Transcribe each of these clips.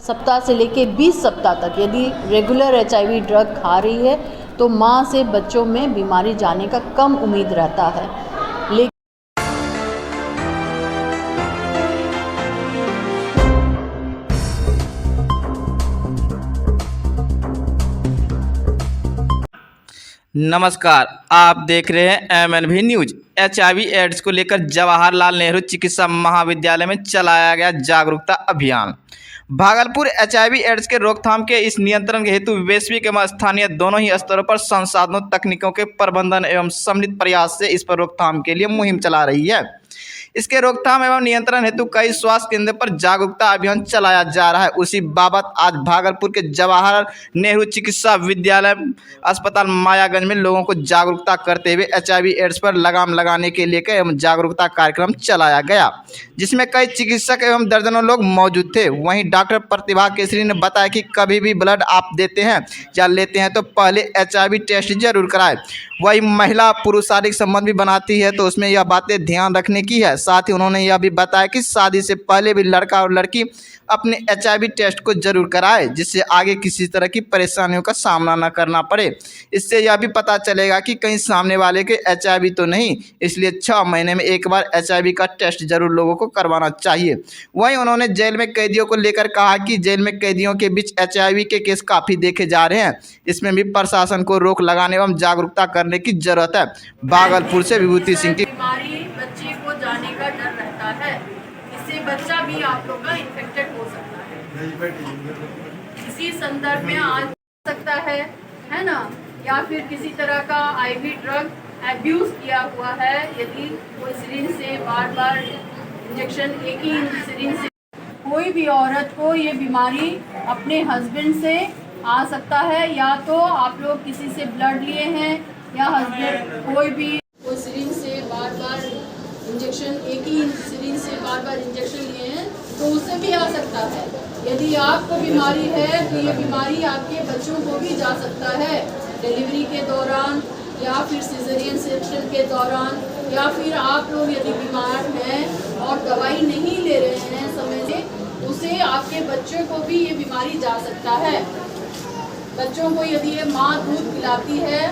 सप्ताह से लेके 20 सप्ताह तक यदि रेगुलर HIV ड्रग खा रही है तो माँ से बच्चों में बीमारी जाने का कम उम्मीद रहता है। लेकिन नमस्कार, आप देख रहे हैं MNV न्यूज। HIV एड्स को लेकर जवाहरलाल नेहरू चिकित्सा महाविद्यालय में चलाया गया जागरूकता अभियान। भागलपुर HIV एड्स के रोकथाम के इस नियंत्रण के हेतु वैश्विक एवं स्थानीय दोनों ही स्तरों पर संसाधनों तकनीकों के प्रबंधन एवं सम्मिलित प्रयास से इस पर रोकथाम के लिए मुहिम चला रही है। इसके रोकथाम एवं नियंत्रण हेतु कई स्वास्थ्य केंद्र पर जागरूकता अभियान चलाया जा रहा है। उसी बाबत आज भागलपुर के जवाहर नेहरू चिकित्सा विद्यालय अस्पताल मायागंज में लोगों को जागरूकता करते हुए HIV एड्स पर लगाम लगाने के लिए एवं जागरूकता कार्यक्रम चलाया गया, जिसमें कई चिकित्सक एवं दर्जनों लोग मौजूद थे। वहीं डॉक्टर प्रतिभा केसरी ने बताया कि कभी भी ब्लड आप देते हैं या लेते हैं तो पहले HIV टेस्ट जरूर कराएं। वही महिला पुरुष शारीरिक संबंध भी बनाती है तो उसमें यह बातें ध्यान रखने की है। साथ ही उन्होंने यह भी बताया कि शादी से पहले भी लड़का और लड़की अपने HIV टेस्ट को जरूर कराए, जिससे आगे किसी तरह की परेशानियों का सामना न करना पड़े। इससे यह भी पता चलेगा कि कहीं सामने वाले के HIV तो नहीं, इसलिए 6 महीने में एक बार HIV का टेस्ट जरूर लोगों को करवाना चाहिए। वहीं उन्होंने जेल में कैदियों को लेकर कहा कि जेल में कैदियों के बीच HIV के केस काफ़ी देखे जा रहे हैं, इसमें भी प्रशासन को रोक लगाने एवं जागरूकता करने की जरूरत है। भागलपुर से विभूति सिंह की बीमारी बच्चे को जाने का डर रहता है, इससे बच्चा भी आप लोग का इन्फेक्टेड हो सकता है। इसी संदर्भ में आज सकता है ना, या फिर किसी तरह का IV ड्रग एब्यूज किया हुआ है, यदि कोई सिरिंज से बार बार इंजेक्शन एक ही सिरिंज से कोई भी औरत को ये बीमारी अपने हस्बैंड से आ सकता है, या तो आप लोग किसी से ब्लड लिए हैं या हस्बैंड कोई सिरिंज से बार बार इंजेक्शन एक ही सिरिंज से बार बार इंजेक्शन लिए हैं तो उससे भी आ सकता है। यदि आपको बीमारी है तो ये बीमारी आपके बच्चों को भी जा सकता है, डिलीवरी के दौरान या फिर सिजेरियन सेक्शन के दौरान, या फिर आप लोग यदि बीमार हैं और दवाई नहीं ले रहे हैं समय से, उसे आपके बच्चों को भी ये बीमारी जा सकता है। बच्चों को यदि ये माँ दूध पिलाती है,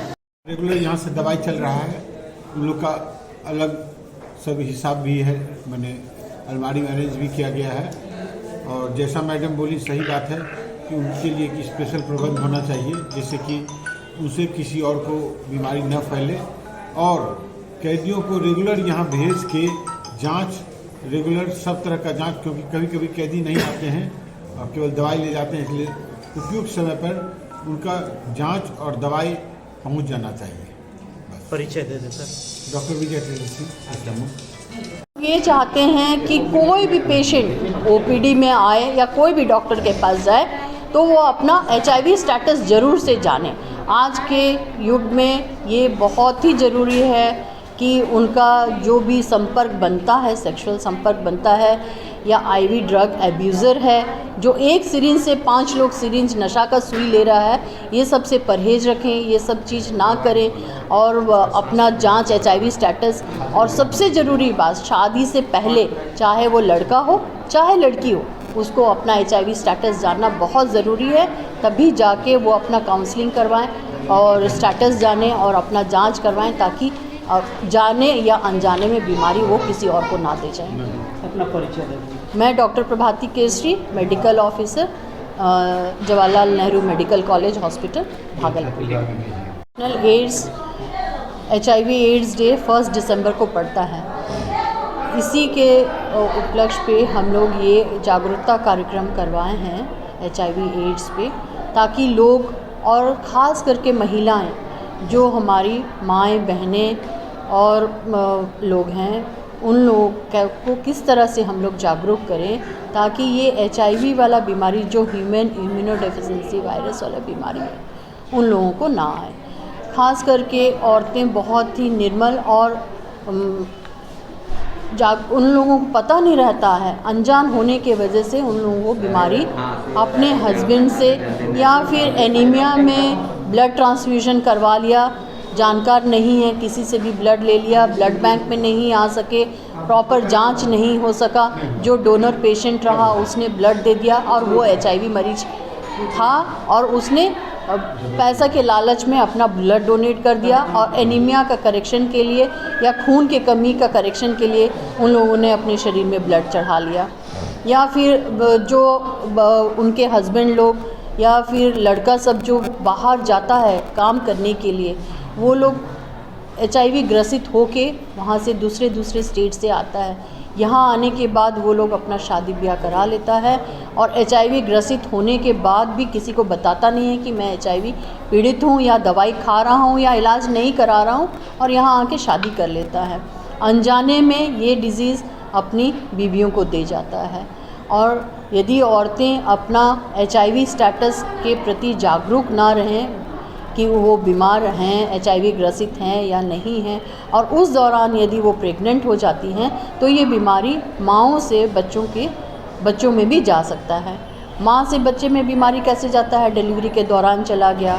रेगुलर यहाँ से दवाई चल रहा है, उन लोग का अलग सब हिसाब भी है, मैंने अलमारी में अरेंज भी किया गया है। और जैसा मैडम बोली सही बात है कि उनके लिए एक स्पेशल प्रबंध होना चाहिए, जिससे कि उनसे किसी और को बीमारी न फैले। और कैदियों को रेगुलर यहाँ भेज के जांच, रेगुलर सब तरह का जांच, क्योंकि कभी कभी कैदी नहीं आते हैं और केवल दवाई ले जाते हैं, इसलिए उपयुक्त समय पर उनका जांच और दवाई पहुँच जाना चाहिए। परिचय दे दे सर। डॉक्टर विजय सिंह। ये चाहते हैं कि कोई भी पेशेंट OPD में आए या कोई भी डॉक्टर के पास जाए तो वो अपना HIV स्टेटस ज़रूर से जाने। आज के युग में ये बहुत ही ज़रूरी है कि उनका जो भी संपर्क बनता है, सेक्सुअल संपर्क बनता है या IV ड्रग एब्यूज़र है जो एक सिरिंज से 5 लोग सिरिंज नशा का सुई ले रहा है, ये सब से परहेज़ रखें, ये सब चीज़ ना करें और अपना जांच HIV स्टेटस। और सबसे ज़रूरी बात, शादी से पहले चाहे वो लड़का हो चाहे लड़की हो, उसको अपना HIV स्टेटस जानना बहुत ज़रूरी है। तभी जाके वो अपना काउंसलिंग करवाएं और स्टेटस जानें और अपना जांच करवाएं, ताकि जाने या अनजाने में बीमारी वो किसी और को ना दे जाए। अपना परिचय दें। मैं doctor Prabhati Kesari, medical officer, Jawaharlal Nehru medical college hospital, Bhagalpur. National HIV AIDS day 1 दिसंबर को पड़ता है। इसी के उपलक्ष्य पे हम लोग ये जागरूकता कार्यक्रम करवाए हैं HIV एड्स पे, ताकि लोग और ख़ास करके महिलाएं, जो हमारी माएँ बहनें और लोग हैं, उन लोगों को किस तरह से हम लोग जागरूक करें ताकि ये HIV वाला बीमारी जो ह्यूमन इम्यूनोडेफिशिएंसी वायरस वाला बीमारी है उन लोगों को ना आए। ख़ास करके औरतें बहुत ही निर्मल और उन लोगों को पता नहीं रहता है, अनजान होने के वजह से उन लोगों को बीमारी अपने हस्बैंड से या फिर एनीमिया में ब्लड ट्रांसफ्यूजन करवा लिया, जानकार नहीं है, किसी से भी ब्लड ले लिया, ब्लड बैंक में नहीं आ सके, प्रॉपर जांच नहीं हो सका, जो डोनर पेशेंट रहा उसने ब्लड दे दिया और वो HIV मरीज था और उसने पैसा के लालच में अपना ब्लड डोनेट कर दिया और एनीमिया का करेक्शन के लिए या खून के कमी का करेक्शन के लिए उन लोगों ने अपने शरीर में ब्लड चढ़ा लिया। या फिर जो उनके हस्बैंड लोग या फिर लड़का सब जो बाहर जाता है काम करने के लिए, वो लोग HIV ग्रसित होके वहाँ से दूसरे स्टेट से आता है। यहाँ आने के बाद वो लोग अपना शादी ब्याह करा लेता है और HIV ग्रसित होने के बाद भी किसी को बताता नहीं है कि मैं HIV पीड़ित हूँ या दवाई खा रहा हूँ या इलाज नहीं करा रहा हूँ, और यहाँ आके शादी कर लेता है। अनजाने में ये डिज़ीज़ अपनी बीवियों को दे जाता है। और यदि औरतें अपना HIV स्टेटस के प्रति जागरूक ना रहें कि वो बीमार हैं, HIV ग्रसित हैं या नहीं हैं, और उस दौरान यदि वो प्रेग्नेंट हो जाती हैं तो ये बीमारी माँओं से बच्चों में भी जा सकता है। माँ से बच्चे में बीमारी कैसे जाता है? डिलीवरी के दौरान चला गया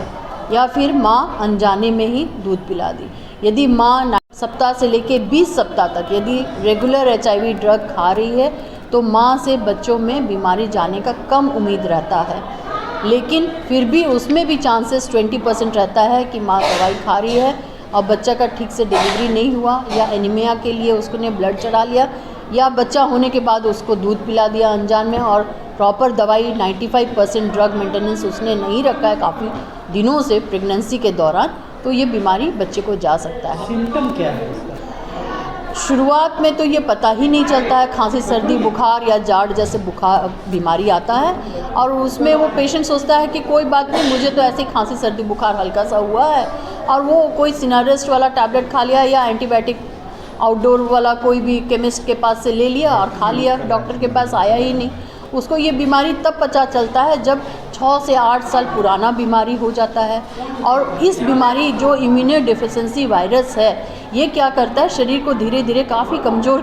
या फिर माँ अनजाने में ही दूध पिला दी। यदि माँ 9 सप्ताह से लेके 20 सप्ताह तक यदि रेगुलर HIV ड्रग खा रही है तो माँ से बच्चों में बीमारी जाने का कम उम्मीद रहता है, लेकिन फिर भी उसमें भी चांसेस 20% रहता है कि माँ दवाई खा रही है और बच्चा का ठीक से डिलीवरी नहीं हुआ या एनीमिया के लिए उसने ब्लड चढ़ा लिया या बच्चा होने के बाद उसको दूध पिला दिया अनजान में, और प्रॉपर दवाई 95% ड्रग मेंटेनेंस उसने नहीं रखा है काफ़ी दिनों से प्रेगनेंसी के दौरान, तो ये बीमारी बच्चे को जा सकता है। सिम्टम क्या है इसका? शुरुआत में तो ये पता ही नहीं चलता है, खांसी सर्दी बुखार या जाड़ जैसे बुखार बीमारी आता है और उसमें वो पेशेंट सोचता है कि कोई बात नहीं, मुझे तो ऐसे खांसी सर्दी बुखार हल्का सा हुआ है, और वो कोई सिनारेस्ट वाला टैबलेट खा लिया या एंटीबायोटिक आउटडोर वाला कोई भी केमिस्ट के पास से ले लिया और खा लिया, डॉक्टर के पास आया ही नहीं। उसको ये बीमारी तब पता चलता है जब 6 से 8 साल पुराना बीमारी हो जाता है। और इस बीमारी जो इम्यूनो डिफिशिएंसी वायरस है, ये क्या करता है, शरीर को धीरे धीरे काफ़ी कमज़ोर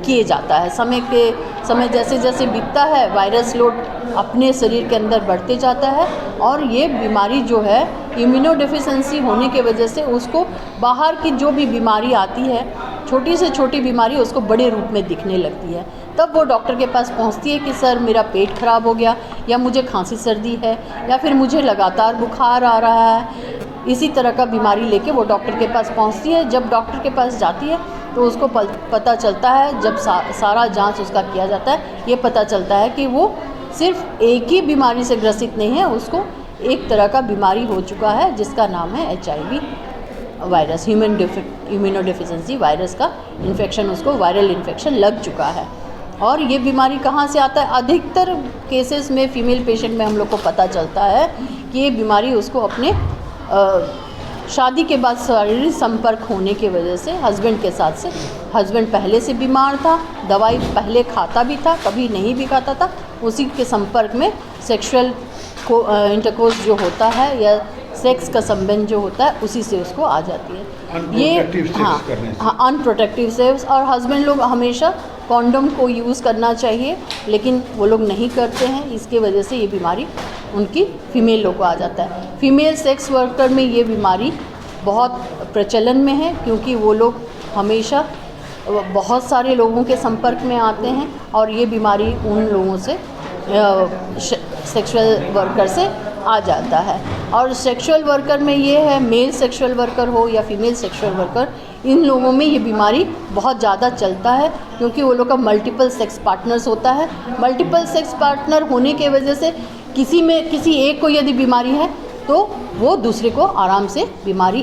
किए जाता है। समय जैसे जैसे बीतता है वायरस लोड अपने शरीर के अंदर बढ़ते जाता है और ये बीमारी जो है इम्यूनो डिफिशिएंसी होने के वजह से उसको बाहर की जो भी बीमारी आती है, छोटी से छोटी बीमारी उसको बड़े रूप में दिखने लगती है। तब वो डॉक्टर के पास पहुंचती है कि सर मेरा पेट ख़राब हो गया, या मुझे खांसी सर्दी है, या फिर मुझे लगातार बुखार आ रहा है। इसी तरह का बीमारी लेके वो डॉक्टर के पास पहुंचती है। जब डॉक्टर के पास जाती है तो उसको पता चलता है, जब सारा जांच उसका किया जाता है, ये पता चलता है कि वो सिर्फ एक ही बीमारी से ग्रसित नहीं है, उसको एक तरह का बीमारी हो चुका है जिसका नाम है HIV virus, immuno deficiency virus का इन्फेक्शन, उसको वायरल इन्फेक्शन लग चुका है। और ये बीमारी कहाँ से आता है? अधिकतर केसेस में फीमेल पेशेंट में हम लोग को पता चलता है कि ये बीमारी उसको अपने शादी के बाद शारीरिक संपर्क होने की वजह से हस्बैंड के साथ से, हस्बैंड पहले से बीमार था, दवाई पहले खाता भी था, कभी नहीं भी खाता था, उसी के संपर्क में सेक्सुअल इंटरकोर्स जो होता है या सेक्स का संबंध जो होता है उसी से उसको आ जाती है। ये अनप्रोटेक्टिव सेक्स। और हस्बैंड लोग हमेशा कॉन्डोम को यूज़ करना चाहिए, लेकिन वो लोग नहीं करते हैं, इसके वजह से ये बीमारी उनकी फीमेल लोग को आ जाता है। फीमेल सेक्स वर्कर में ये बीमारी बहुत प्रचलन में है, क्योंकि वो लोग हमेशा बहुत सारे लोगों के संपर्क में आते हैं और ये बीमारी उन लोगों से सेक्सुअल वर्कर से आ जाता है। और सेक्सुअल वर्कर में ये है, मेल सेक्सुअल वर्कर हो या फीमेल सेक्सुअल वर्कर, इन लोगों में ये बीमारी बहुत ज़्यादा चलता है, क्योंकि वो लोग का मल्टीपल सेक्स पार्टनर्स होता है। मल्टीपल सेक्स पार्टनर होने के वजह से किसी एक को यदि बीमारी है तो वो दूसरे को आराम से बीमारी